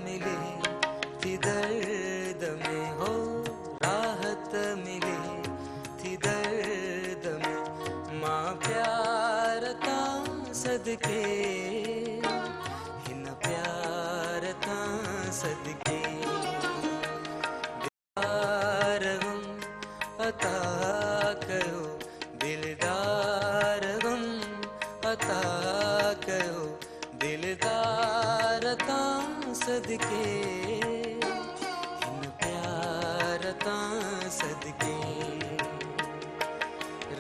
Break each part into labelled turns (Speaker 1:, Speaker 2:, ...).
Speaker 1: मिले थी दर्द में हो, राहत मिले थी दर्द में। माँ प्यार ता सदके, हिन प्यार ता सदके। दिलदार गम अता कयो, दिलदार गम अता कयो, दिलदार ता सदके, हिन प्यार ता सदके।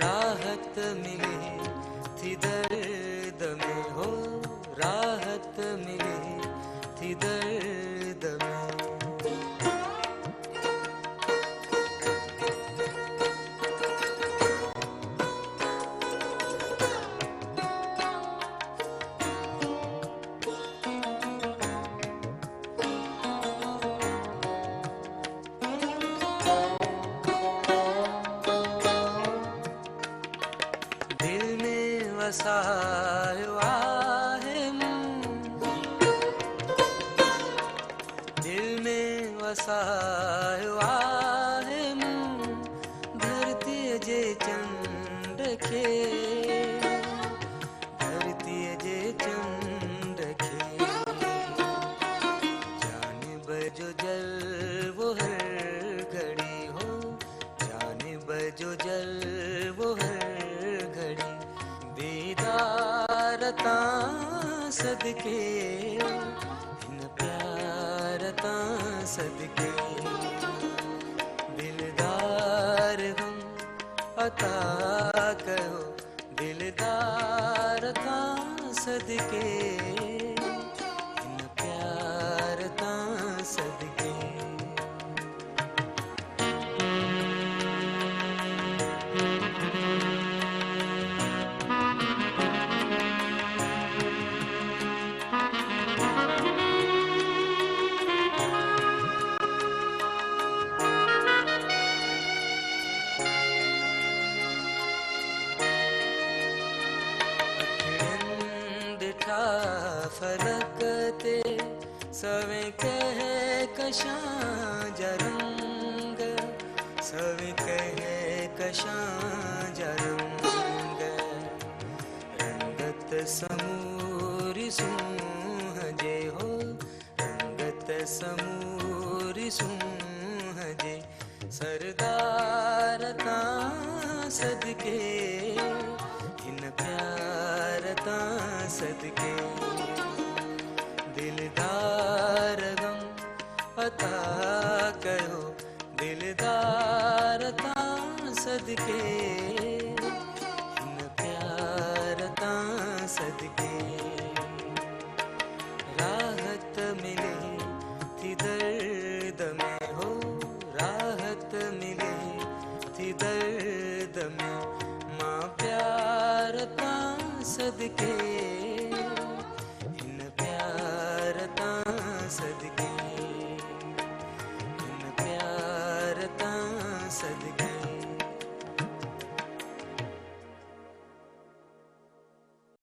Speaker 1: राहत मिले थी दर्द में हो, राहत मिले थी दर्द में। दिल में वसायो आहे मूं, दिल में वसायो आहे मूं, धरती जे चंड खे, धरती जे चंड खे। जानिब जो जलवो हर घड़ी हो, जानिब जो जलवो हर घड़ी। दीदार ता सदके, हिन प्यार ता सदके। दिलदार गम अता कयो, दिलदार ता सदके, हिन प्यार ता सदके। डिठा फलक ते सवे कह कशां जा रंग, सवे कह कशां जा रंग। रंगत समूरी सूह जे हो, रंगत समूरी सूह जे। सरदार ता सदके, हिन प्यार ता सदके। दिलदार गम अता कयो, दिलदार ता सदके, हिन प्यार ता सदके। राहत मिले थी दर्द में हो, राहत मिले थी दर्द में। माँ प्यार ता सदके,